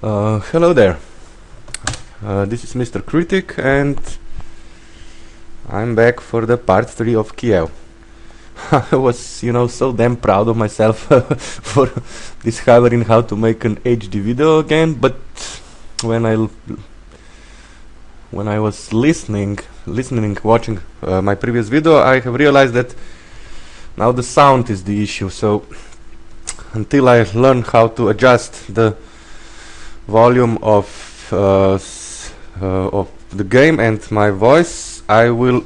Hello there. This is MrKritik, and I'm back for the part 3 of Kiev. I was, so damn proud of myself for discovering how to make an HD video again, but when I was watching my previous video, I have realized that now the sound is the issue. So until I learn how to adjust the volume of the game and my voice, I will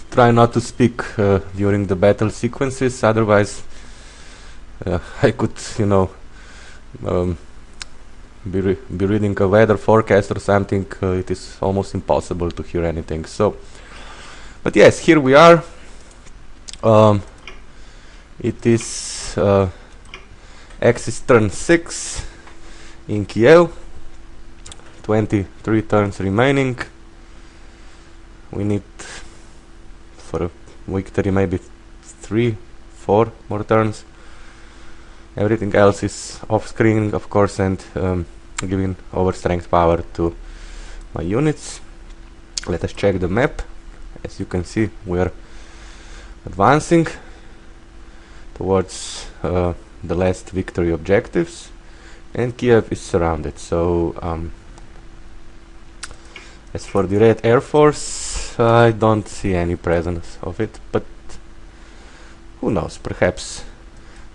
try not to speak during the battle sequences. Otherwise, I could, be reading a weather forecast or something. It is almost impossible to hear anything. So, but yes, here we are. It is Axis turn 6 in Kiev. 23 turns remaining. We need for a victory maybe 3-4 more turns. Everything else is off screen, of course, and giving overstrength power to my units. Let us check the map. As you can see, we are advancing towards the last victory objectives, and Kiev is surrounded. So as for the Red Air Force, I don't see any presence of it, but who knows, perhaps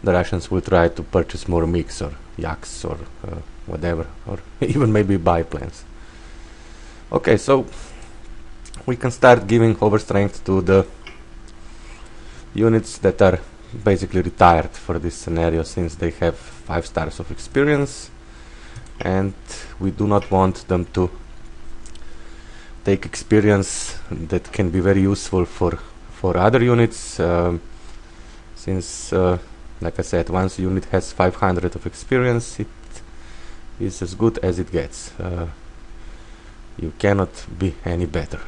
the Russians will try to purchase more MiGs or Yaks or whatever, or even maybe biplanes. Okay, so we can start giving overstrength to the units that are basically retired for this scenario, since they have 5 stars of experience, and we do not want them to take experience that can be very useful for other units, since like I said, once a unit has 500 of experience, it is as good as it gets. You cannot be any better.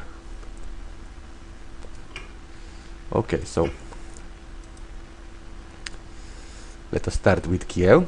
Okay, so let us start with Kiev.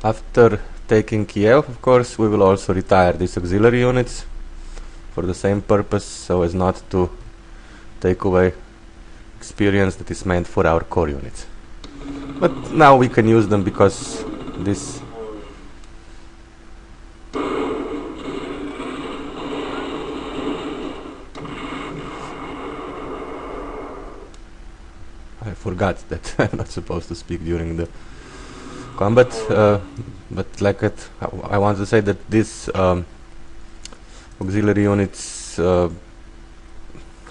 After taking Kiev, of course, we will also retire these auxiliary units for the same purpose, so as not to take away experience that is meant for our core units. But now we can use them because this I forgot that I'm not supposed to speak during the combat, but like it, I want to say that these auxiliary units,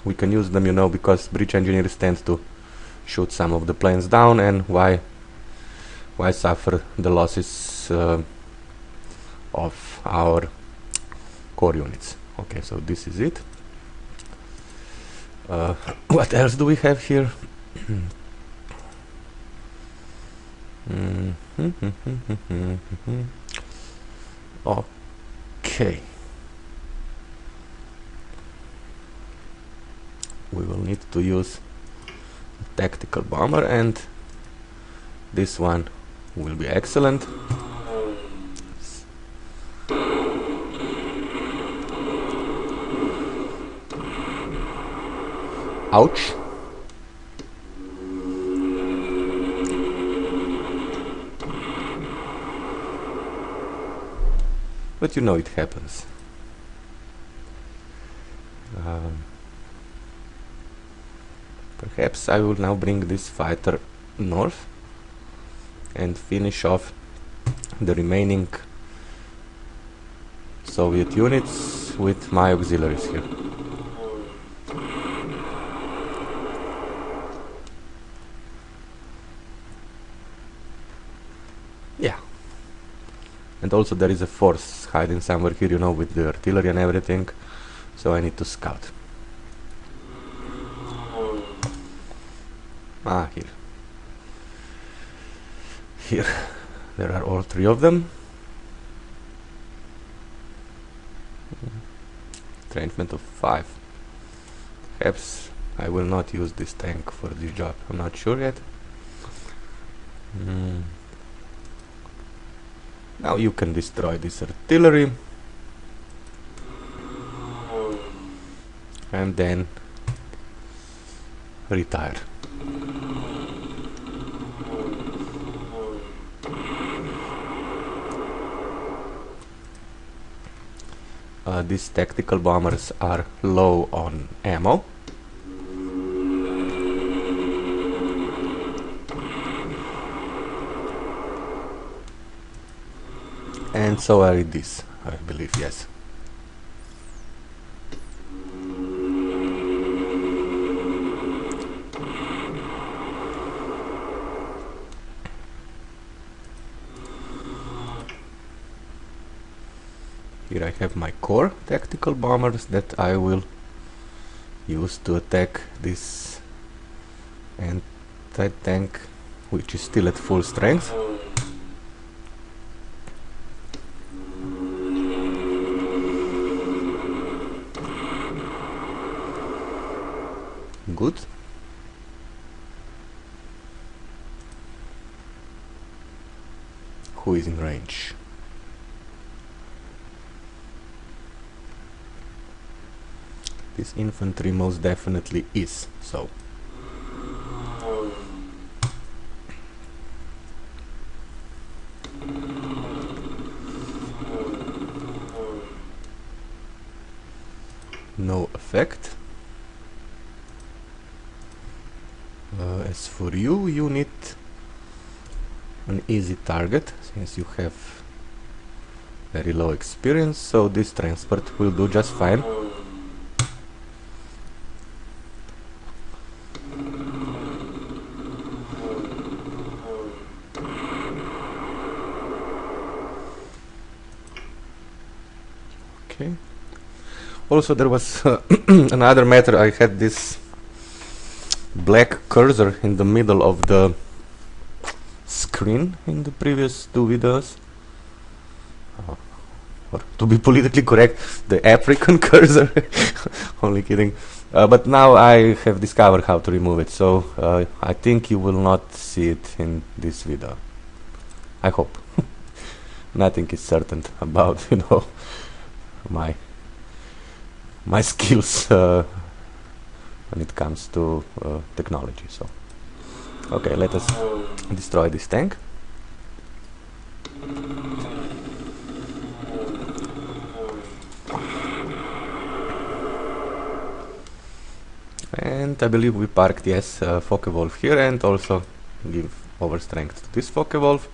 we can use them, because breach engineers tend to shoot some of the planes down, and why suffer the losses of our core units. Okay, so this is it. What else do we have here? Okay, we will need to use a tactical bomber, and this one will be excellent. Ouch. But it happens. Perhaps I will now bring this fighter north and finish off the remaining Soviet units with my auxiliaries here. And also there is a force hiding somewhere here, you know, with the artillery and everything, so I need to scout. Ah, here there are all three of them. Entrenchment of 5. Perhaps I will not use this tank for this job, I'm not sure yet. Now you can destroy this artillery and then retire. These tactical bombers are low on ammo. And so are these, I believe, yes. Here I have my core tactical bombers that I will use to attack this anti-tank, which is still at full strength. Good. Who is in range? This infantry most definitely is, so. No effect. As for you, you need an easy target, since you have very low experience, so this transport will do just fine. Okay. Also, there was another matter. I had this black cursor in the middle of the screen in the previous two videos. Or to be politically correct, the African cursor. Only kidding. But now I have discovered how to remove it, so I think you will not see it in this video. I hope. Nothing is certain about, you know, my skills when it comes to technology. So, okay, let us destroy this tank. And I believe we parked, yes, Focke-Wulf here, and also give overstrength to this Focke-Wulf.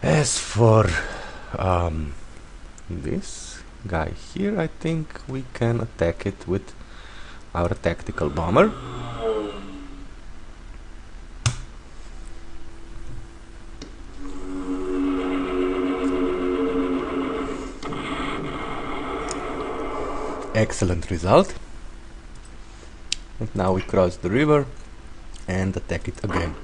As for this guy here, I think we can attack it with our tactical bomber. Excellent result. And now we cross the river and attack it again.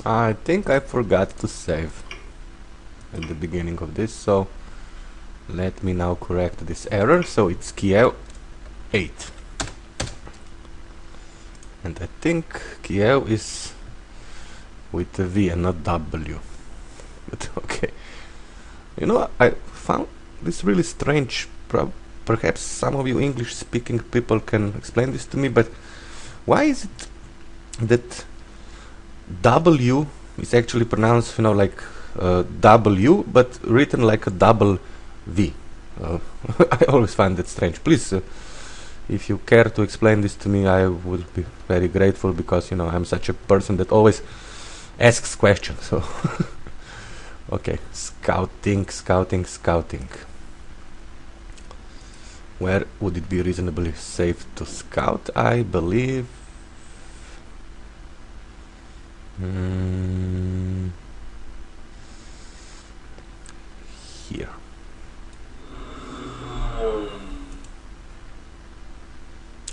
I think I forgot to save at the beginning of this, so let me now correct this error. So it's Kiev 8, and I think Kiev is with a V and not W, but okay. You know, I found this really strange. Perhaps some of you English speaking people can explain this to me, but why is it that W is actually pronounced, you know, like W, but written like a double V? I always find that strange. Please If you care to explain this to me, I would be very grateful, because, you know, I'm such a person that always asks questions. So, okay, scouting. Where would it be reasonably safe to scout? I believe here.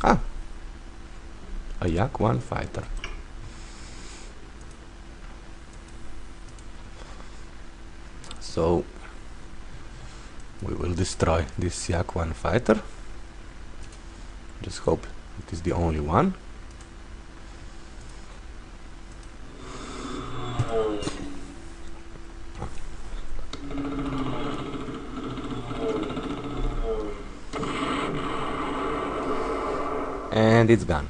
Ah, a Yak-1 fighter. So we will destroy this Yak-1 fighter. Just hope it is the only one. And it's gone.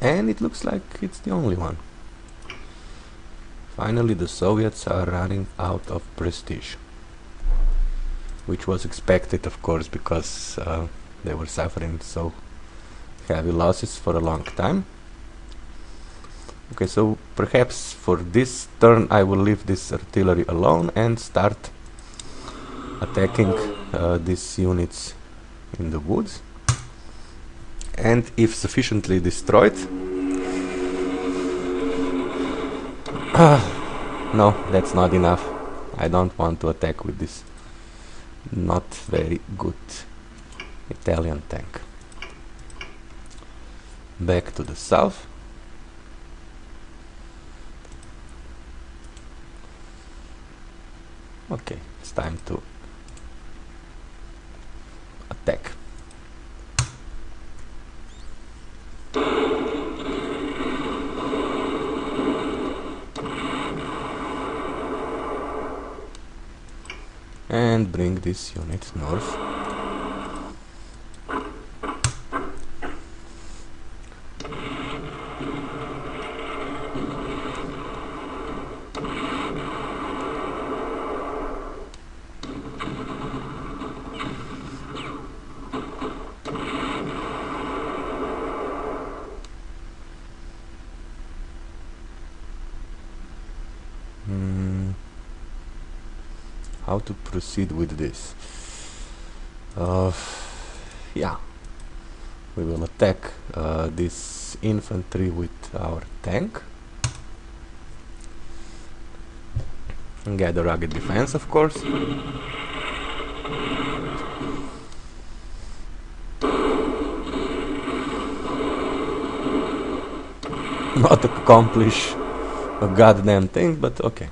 And it looks like it's the only one. Finally, the Soviets are running out of prestige. Which was expected, of course, because they were suffering so heavy losses for a long time. Okay, so perhaps for this turn I will leave this artillery alone and start attacking these units in the woods. And if sufficiently destroyed... no, that's not enough. I don't want to attack with this not very good Italian tank. Back to the south. Okay, it's time to attack. And bring this unit north. How to proceed with this? Yeah, we will attack this infantry with our tank and get a rugged defense, of course. Not accomplish a goddamn thing, but okay.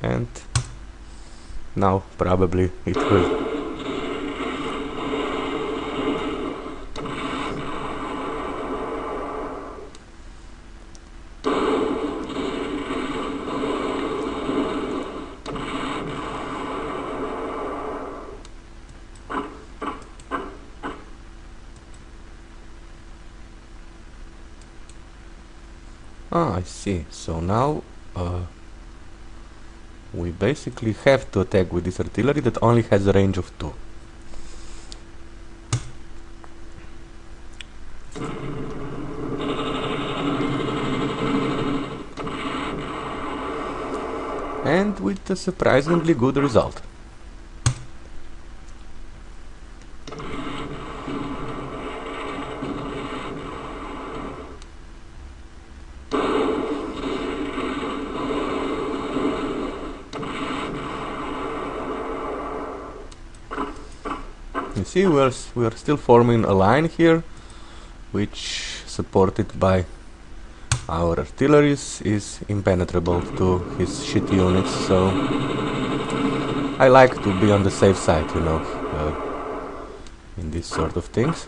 And now probably it will. Ah, I see. So now we basically have to attack with this artillery that only has a range of 2. And with a surprisingly good result. You see, we are still forming a line here, which, supported by our artilleries, is impenetrable to his shitty units. So I like to be on the safe side, you know, in these sort of things.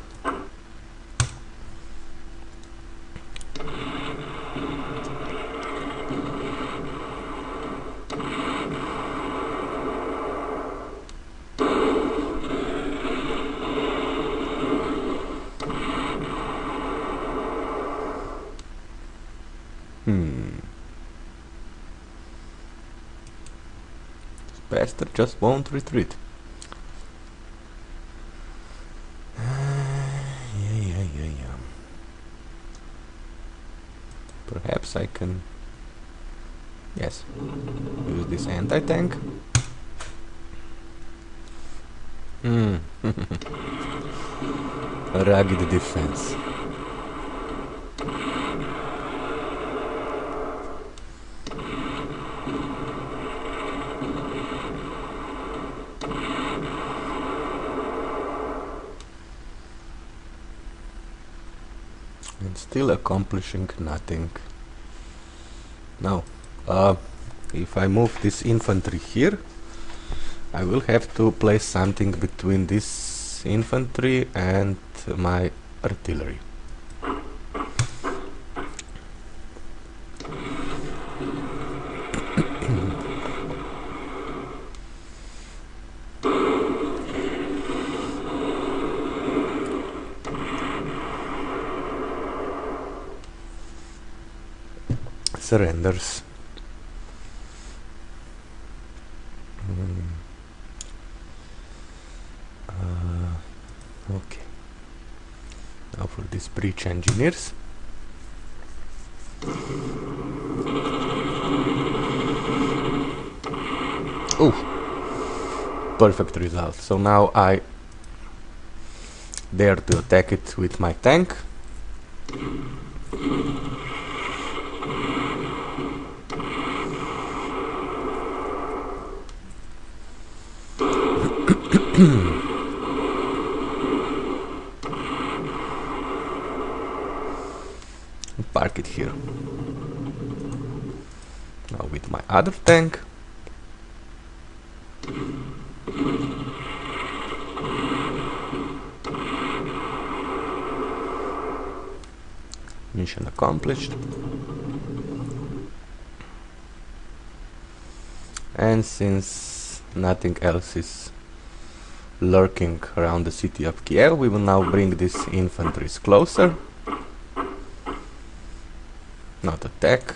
This bastard just won't retreat. can, yes, use this anti-tank. Rugged defense. And still accomplishing nothing. Now, if I move this infantry here, I will have to place something between this infantry and my artillery. Surrenders. Okay. Now for these breach engineers. Oh, perfect result. So now I dare to attack it with my tank. Park it here. Now with my other tank. Mission accomplished. And since nothing else is lurking around the city of Kiev, we will now bring these infantries closer. Not attack,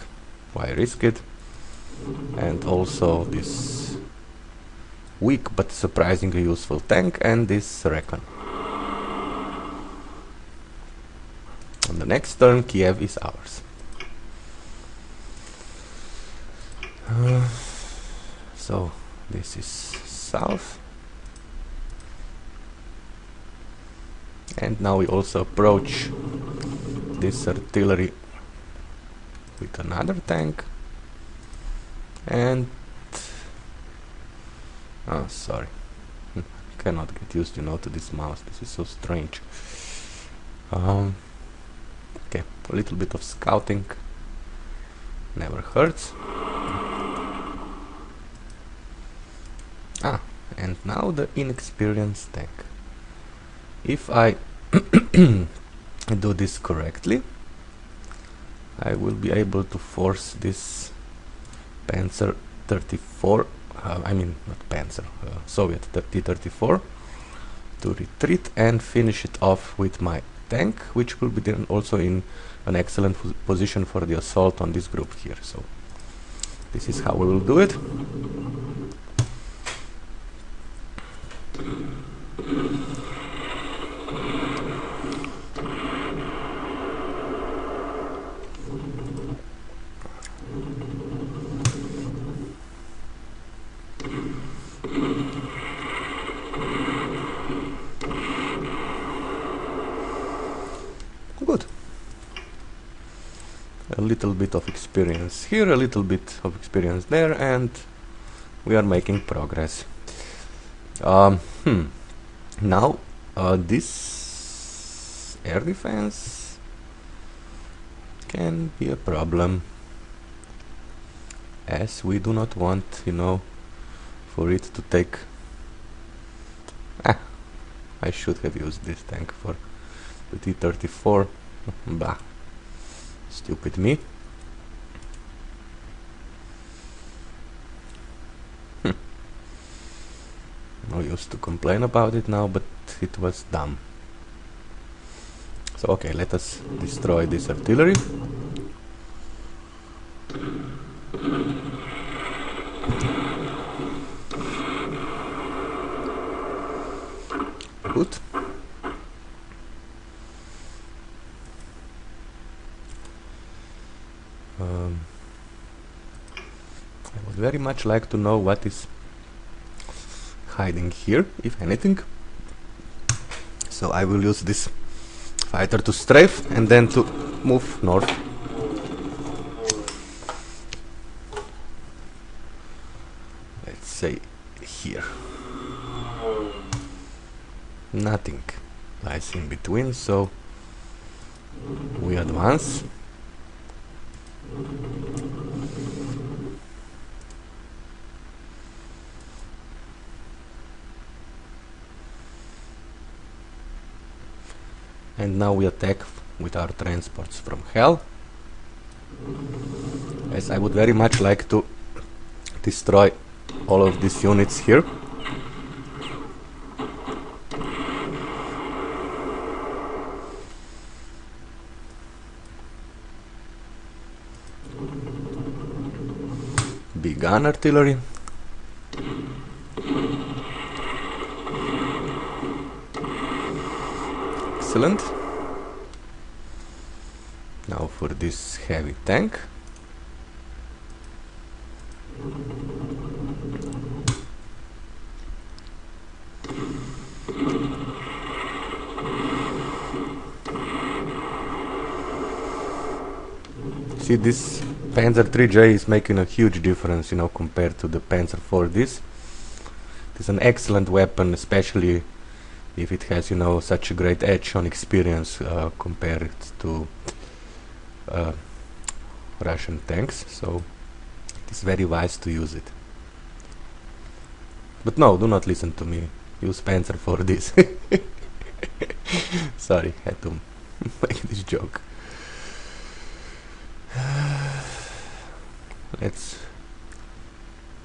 why risk it? And also this weak but surprisingly useful tank and this recon. On the next turn, Kiev is ours. So this is south. And now we also approach this artillery with another tank. And oh, sorry, cannot get used, to this mouse. This is so strange. Okay, a little bit of scouting never hurts. And now the inexperienced tank. If I do this correctly, I will be able to force this Panzer 34, I mean not Panzer, Soviet T-34 to retreat and finish it off with my tank, which will be then also in an excellent position for the assault on this group here. So this is how we will do it. Good. A little bit of experience here, a little bit of experience there, and we are making progress. Now, this air defense can be a problem, as we do not want, for it to take... I should have used this tank for the T-34. Bah, stupid me. No use to complain about it now, but it was dumb. So okay, let us destroy this artillery. Good. very much like to know what is hiding here, if anything. So I will use this fighter to strafe and then to move north. Let's say here. Nothing lies in between, so we advance. And now we attack with our transports from hell, as I would very much like to destroy all of these units here. Big gun artillery. Excellent. Now for this heavy tank. See, this Panzer 3J is making a huge difference, you know, compared to the Panzer 4. This is an excellent weapon, especially if it has, you know, such a great edge on experience compared to Russian tanks. So it's very wise to use it. But no, do not listen to me. Use Panzer for this. Sorry, had to make this joke. Let's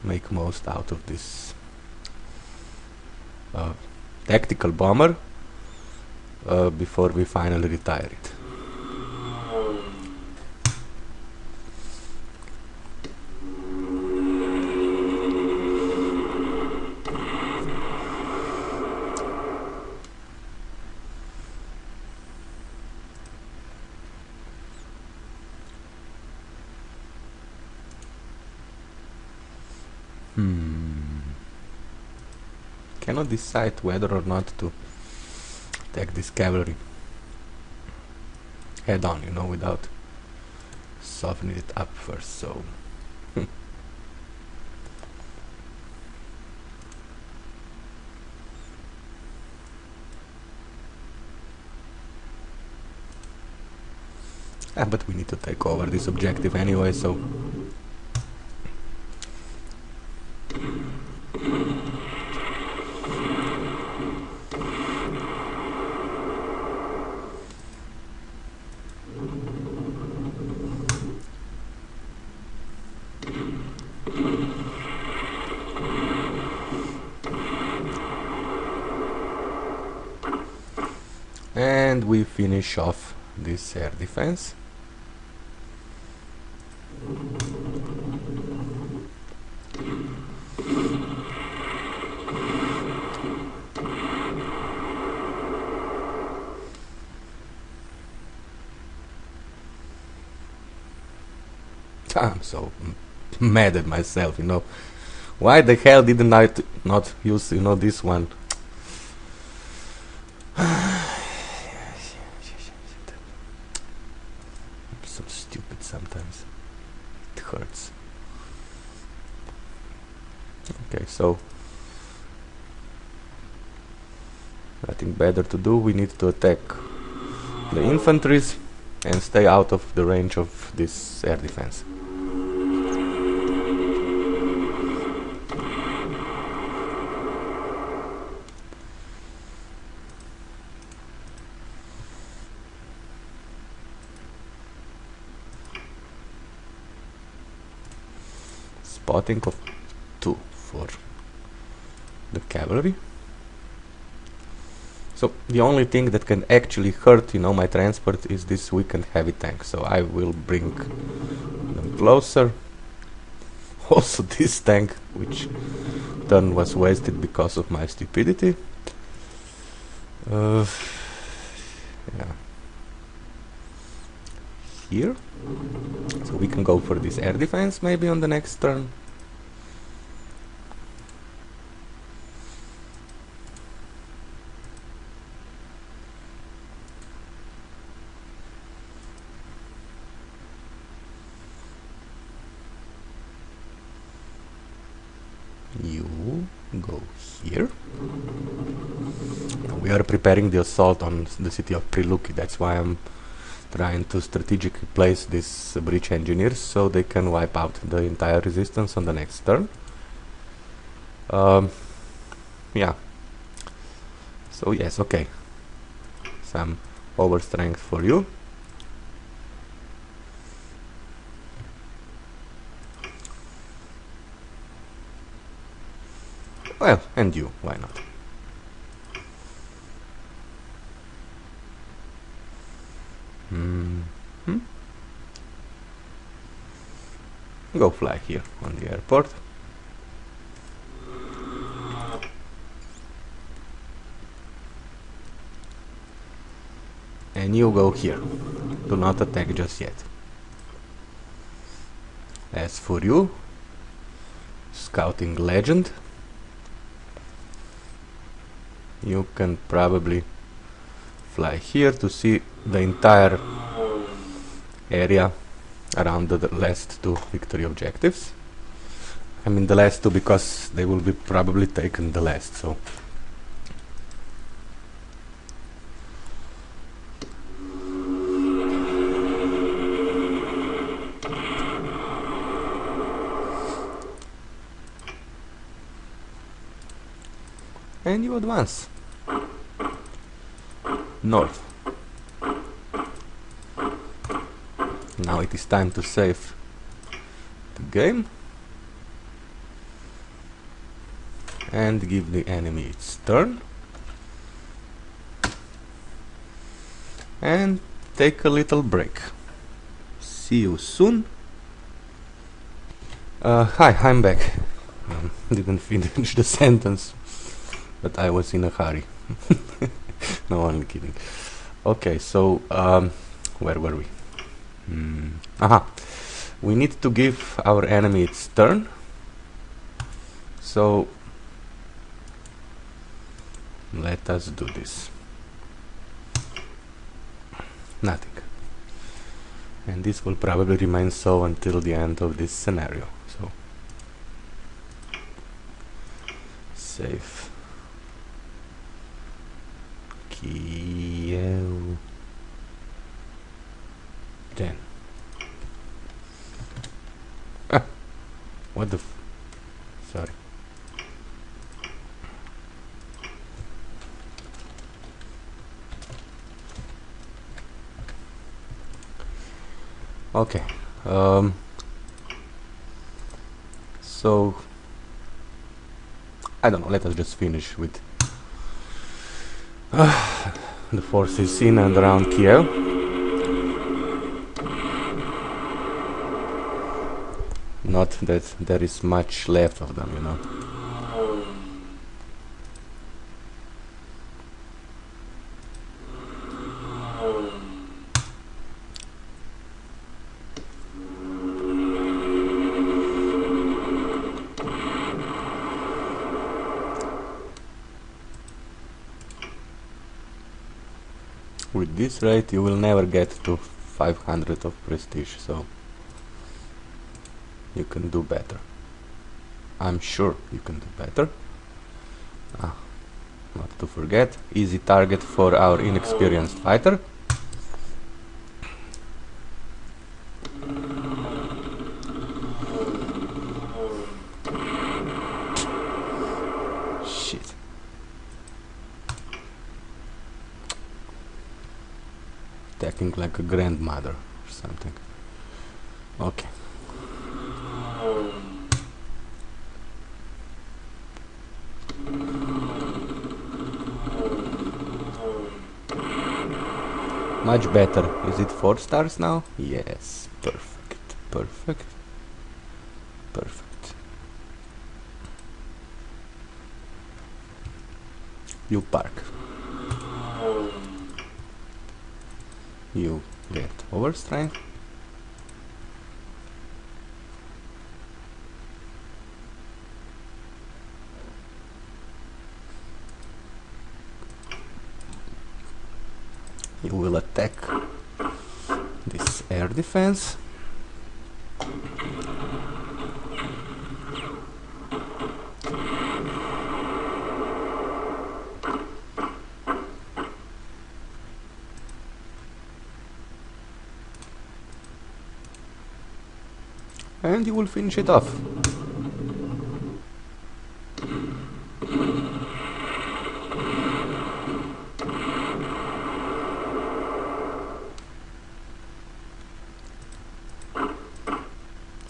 make most out of this tactical bomber before we finally retire it. Cannot decide whether or not to attack this cavalry head on, you know, without softening it up first. So but we need to take over this objective anyway, so and we finish off this air defense. I'm so mad at myself, you know. Why the hell didn't I not use, you know, this one? So stupid sometimes. It hurts. Okay, so nothing better to do. We need to attack the infantries and stay out of the range of this air defense. Spotting of 2 for the cavalry. So the only thing that can actually hurt, you know, my transport is this weakened heavy tank. So I will bring them closer. Also this tank, which turn was wasted because of my stupidity. Yeah. Here. So we can go for this air defense maybe on the next turn. You go here. We are preparing the assault on the city of Priluki. That's why I'm trying to strategically place these breach engineers so they can wipe out the entire resistance on the next turn. Yeah. So yes, okay. Some over strength for you. Well, and you, why not? Go fly here on the airport. And you go here. Do not attack just yet. As for you, scouting legend, you can probably fly here to see the entire area around the last two victory objectives. I mean the last two because they will be probably taken the last, so and you advance north. Now it is time to save the game and give the enemy its turn and take a little break. See you soon. Hi, I'm back. Didn't finish the sentence, but I was in a hurry. No, only kidding. Okay, so where were we? Aha! We need to give our enemy its turn. So let us do this. Nothing. And this will probably remain so until the end of this scenario. So save. Kiev 10. Ah, what the sorry. Okay. So I don't know, let us just finish with the forces in and around Kiev. Not that there is much left of them, you know. With this rate you will never get to 500 of prestige, so you can do better. I'm sure you can do better. Not to forget, easy target for our inexperienced fighter. Shit. Attacking like a grandmother or something. Okay. Much better. Is it 4 stars now? Yes. Perfect. Perfect. Perfect. You park. You get overstrength. You will attack this air defense. and you will finish it off.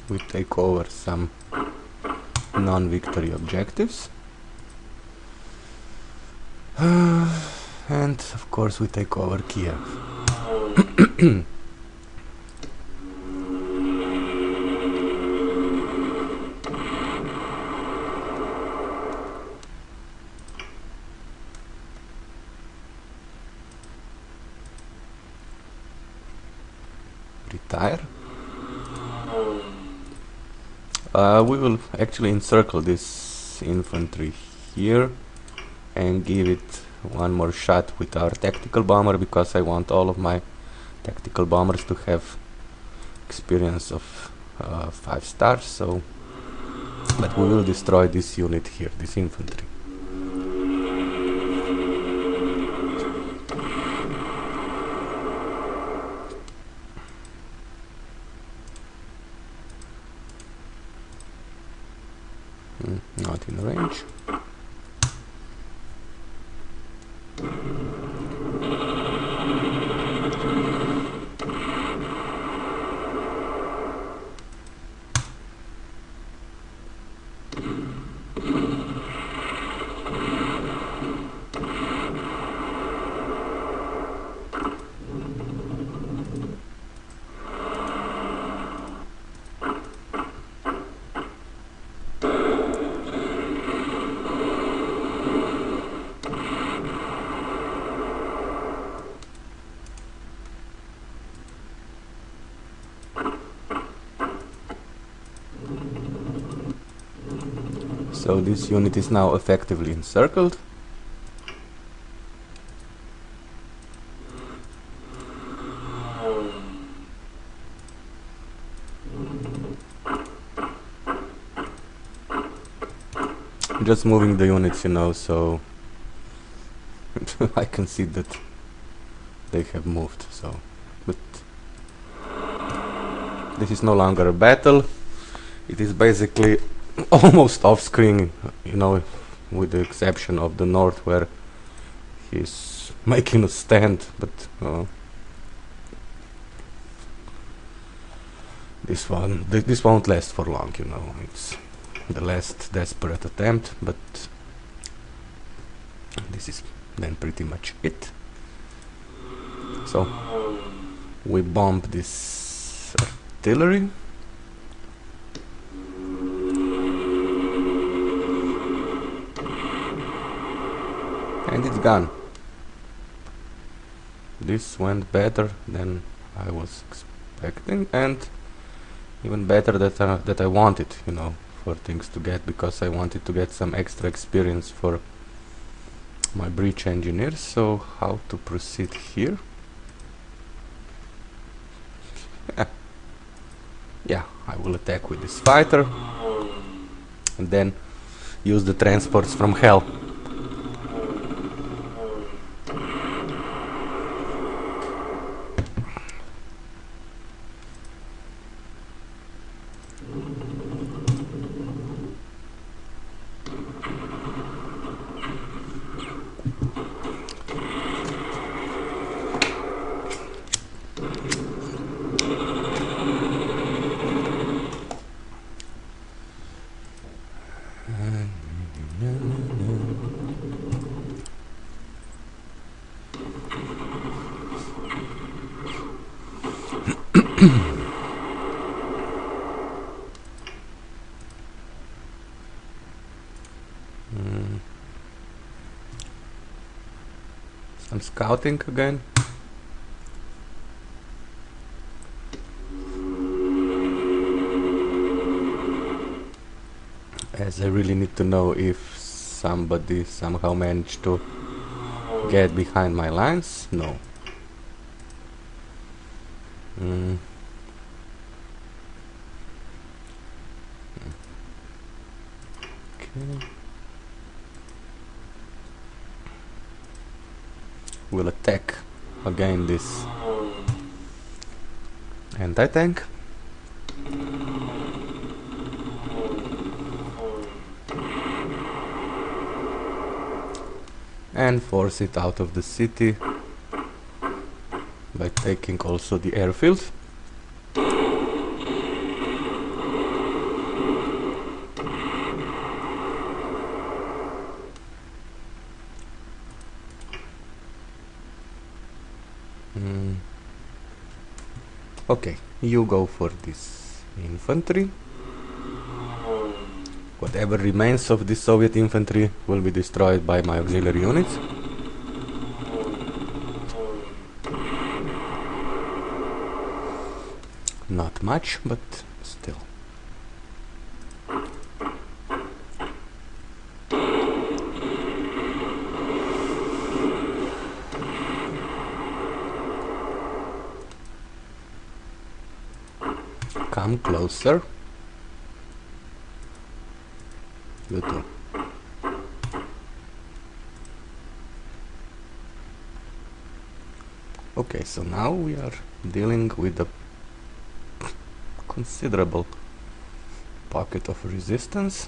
We take over some non-victory objectives. And of course we take over Kiev. Retire. We will actually encircle this infantry here and give it one more shot with our tactical bomber, because I want all of my tactical bombers to have experience of 5 stars. So, but we will destroy this unit here, this infantry. Not in range. So this unit is now effectively encircled. I'm just moving the units, you know, so I can see that they have moved. So, but this is no longer a battle. It is basically almost off screen, you know, with the exception of the north where he's making a stand, but this won't last for long, you know. It's the last desperate attempt, but this is then pretty much it. So we bomb this artillery. And it's gone. This went better than I was expecting, and even better that I wanted, you know, for things to get, because I wanted to get some extra experience for my breach engineers. So how to proceed here? Yeah, I will attack with this fighter and then use the transports from hell. Some scouting again. As I really need to know if somebody somehow managed to get behind my lines. No. Okay. We'll attack again this anti-tank. and force it out of the city by taking also the airfield. Okay, you go for this infantry. Whatever remains of this Soviet infantry will be destroyed by my auxiliary units. Not much, but still. Come closer. You too. Okay, so now we are dealing with a considerable pocket of resistance,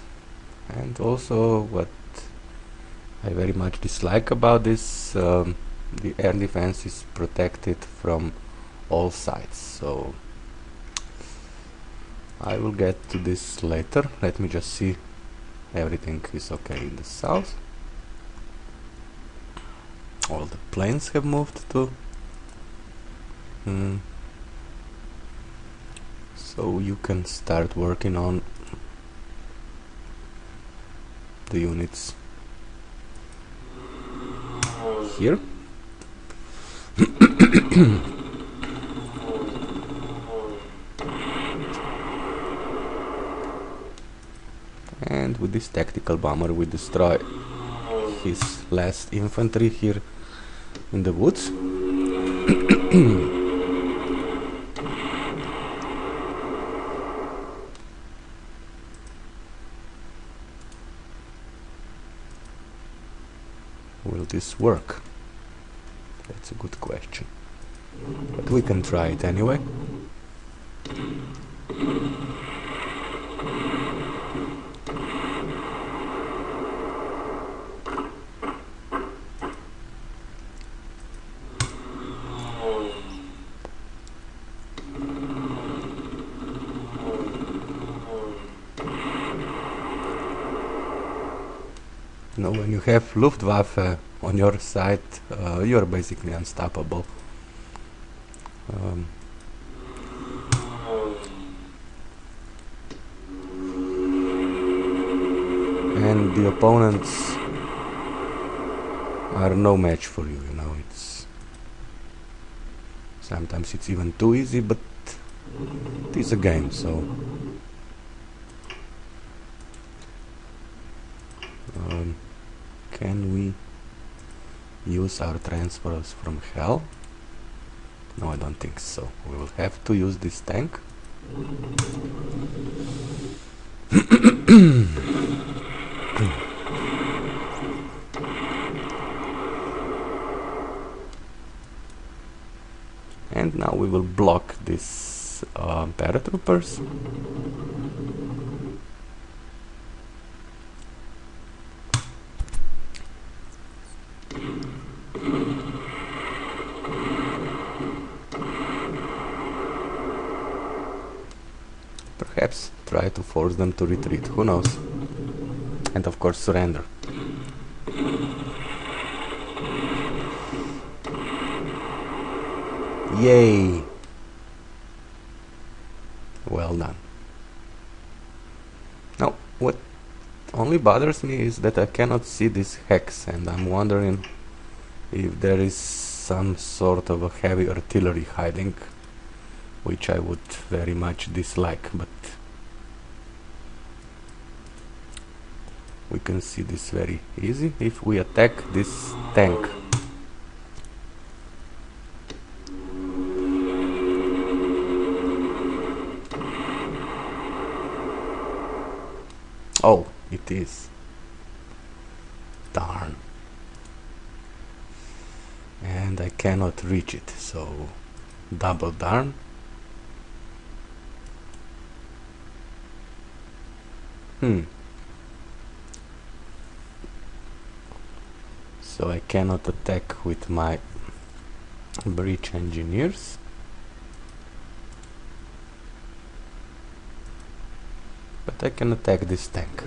and also what I very much dislike about this, the air defense is protected from all sides, so I will get to this later. Let me just see everything is okay in the south. All the planes have moved to so you can start working on the units here. And with this tactical bomber we destroy his last infantry here in the woods. Will this work? That's a good question, but we can try it anyway. You know, when you have Luftwaffe on your side, you're basically unstoppable. And the opponents are no match for you, you know, it's sometimes it's even too easy, but it is a game, so can we use our transfers from hell? No, I don't think so. We will have to use this tank. And now we will block these paratroopers. Perhaps try to force them to retreat, who knows? And of course surrender. Yay! Well done. Now, what only bothers me is that I cannot see this hex, and I'm wondering if there is some sort of a heavy artillery hiding, which I would very much dislike, but we can see this very easy if we attack this tank. Oh, it is. Darn. And I cannot reach it, so double darn. So I cannot attack with my breach engineers. But I can attack this tank.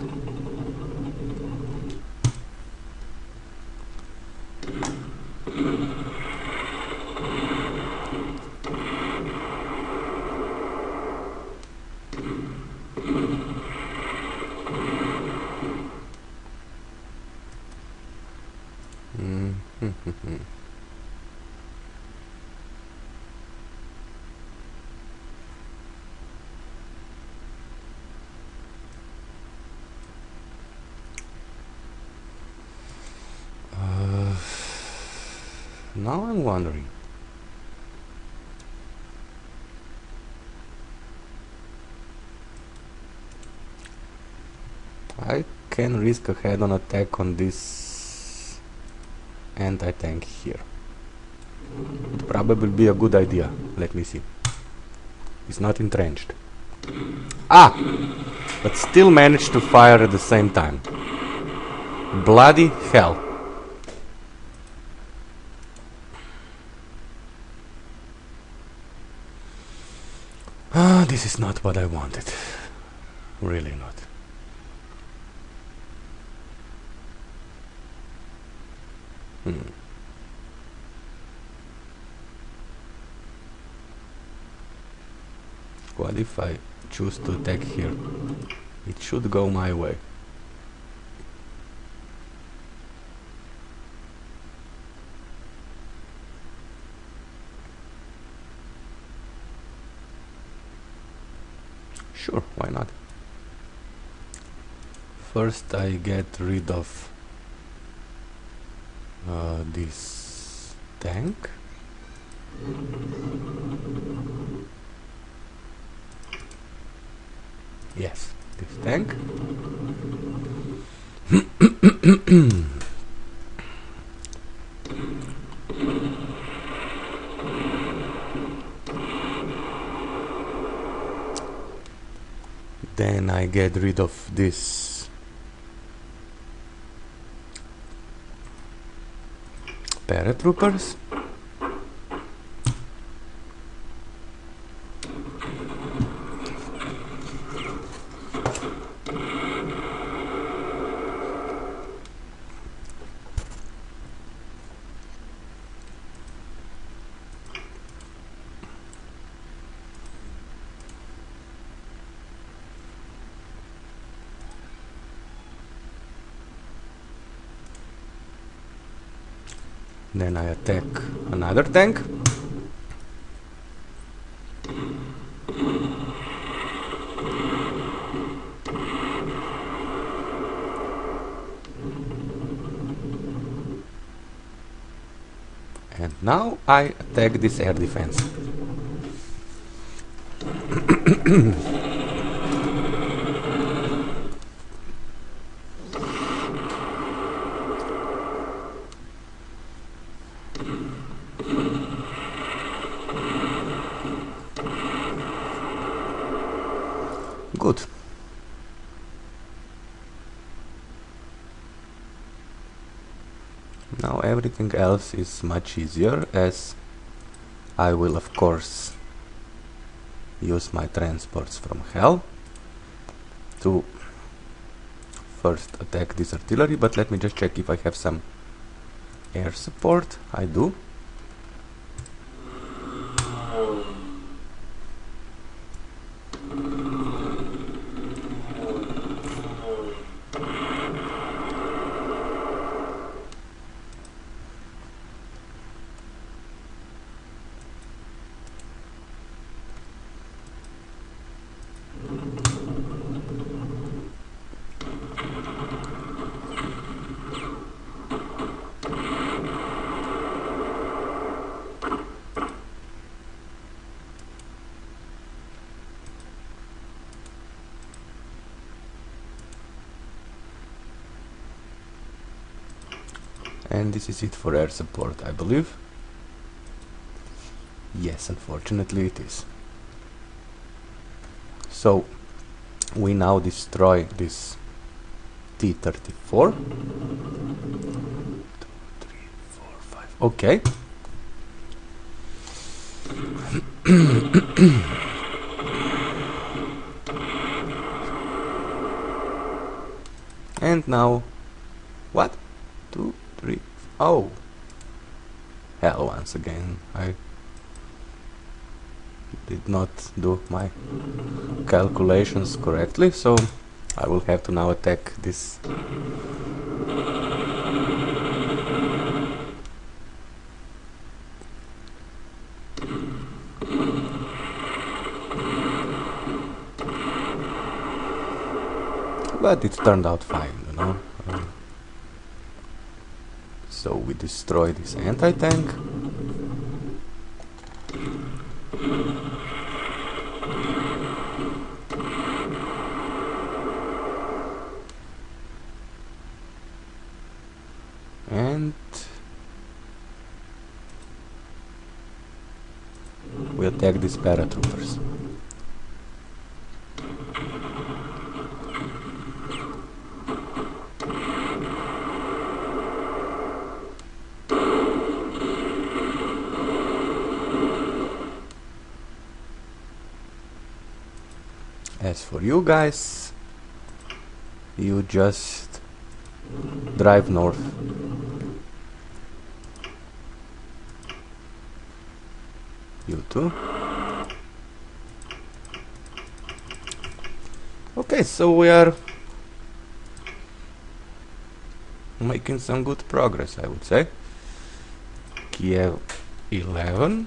Now I'm wondering. I can risk a head-on attack on this anti-tank here. It probably be a good idea. Let me see. It's not entrenched. Ah! But still managed to fire at the same time. Bloody hell. Ah, this is not what I wanted. Really not. What if I choose to attack here? It should go my way. Sure, why not? First I get rid of this tank. Yes, this tank. Then I get rid of this paratroopers. Then I attack another tank. And now I attack this air defense. Good. Now everything else is much easier, as I will of course use my transports from hell to first attack this artillery, but let me just check if I have some air support. I do. And this is it for air support, I believe. Yes, unfortunately it is. So we now destroy this T-34. 2, Okay. And now, what? 2, 3, oh! Hell, once again, I did not do my calculations correctly, so I will have to now attack this. But it turned out fine, you know. So we destroy this anti-tank. And we attack these paratroopers. As for you guys, you just drive north. You too. Okay, so we are making some good progress, I would say. Kiev11.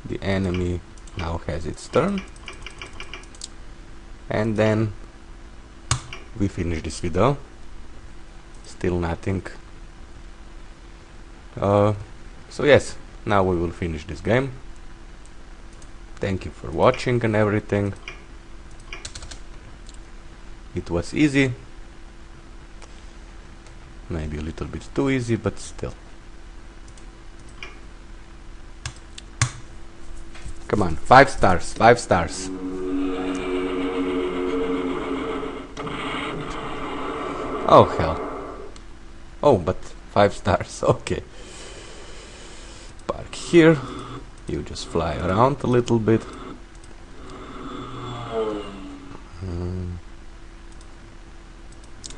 The enemy now has its turn. And then we finish this video. Still nothing. So yes, now we will finish this game. Thank you for watching and everything. It was easy. Maybe a little bit too easy, but still. Come on, 5 stars, 5 stars. Oh hell. Oh, but 5 stars, okay. Park here. You just fly around a little bit.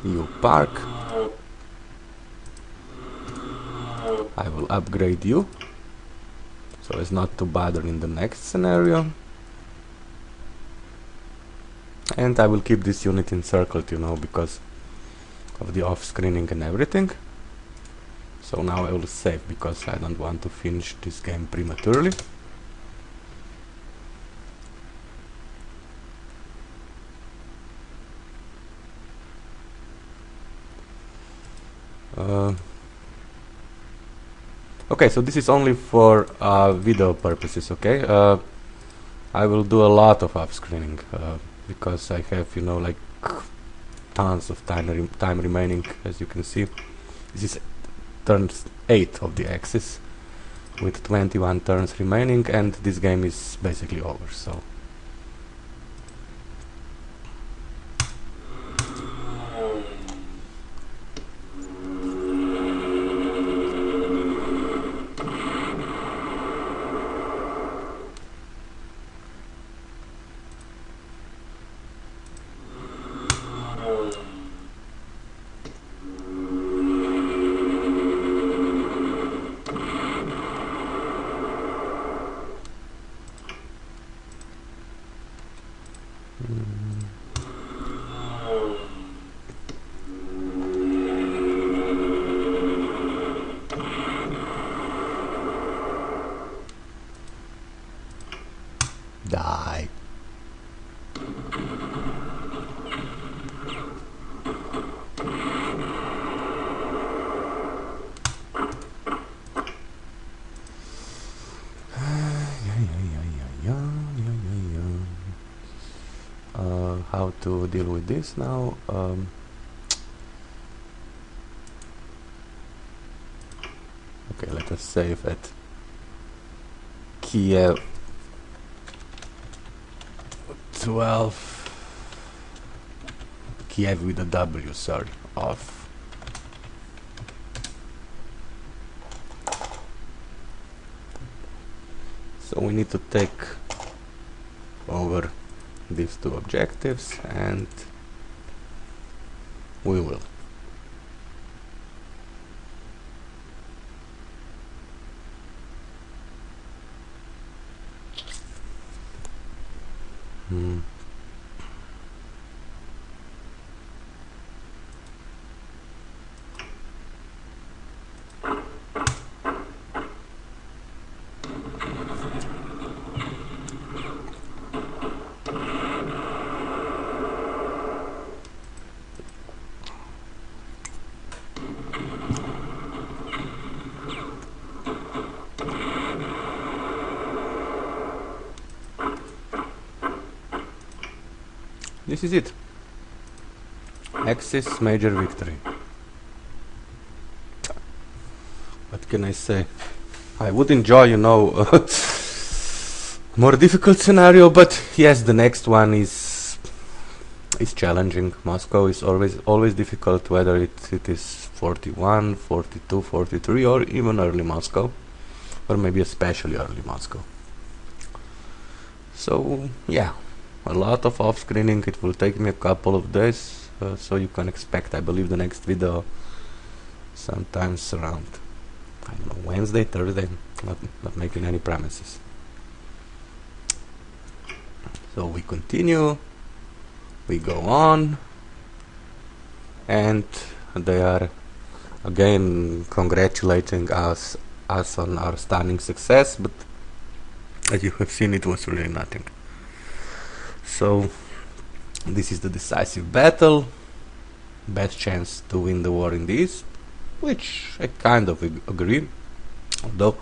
You park. I will upgrade you, so as not to bother in the next scenario. And I will keep this unit encircled, you know, because of the off-screening and everything. So now I will save, because I don't want to finish this game prematurely. Okay, so this is only for video purposes, okay? I will do a lot of off-screening, because I have, you know, like tons of time remaining, as you can see. This is turn 8 of the axis, with 21 turns remaining, and this game is basically over, so... Die. How to deal with this now? Okay, let us save at Kiev 12. Kiev with a W, sorry, off. So we need to take over these two objectives, and we will. This is it. Axis major victory. What can I say? I would enjoy, you know, more difficult scenario, but yes, the next one is challenging. Moscow is always difficult, whether it is 41, 42, 43, or even early Moscow, or maybe especially early Moscow. So yeah, a lot of off-screening. It will take me a couple of days, so you can expect, I believe, the next video sometimes around, I don't know, Wednesday, Thursday. Not making any promises. So we continue, we go on, and they are again congratulating us on our stunning success, but as you have seen, it was really nothing. So this is the decisive battle, best chance to win the war in the east, which I kind of agree, although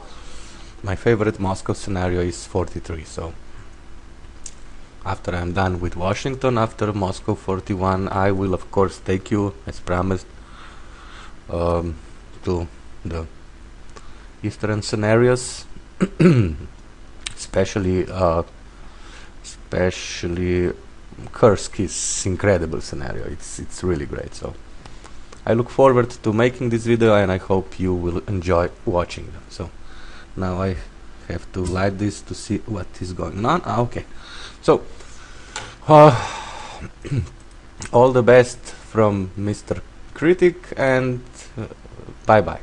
my favorite Moscow scenario is 43. So after I'm done with Washington, after Moscow 41, I will of course take you, as promised, to the eastern scenarios, especially Kursk is incredible scenario. It's really great. So I look forward to making this video, and I hope you will enjoy watching them. So now I have to light this to see what is going on. Okay, so all the best from Mr. Critic, and bye bye.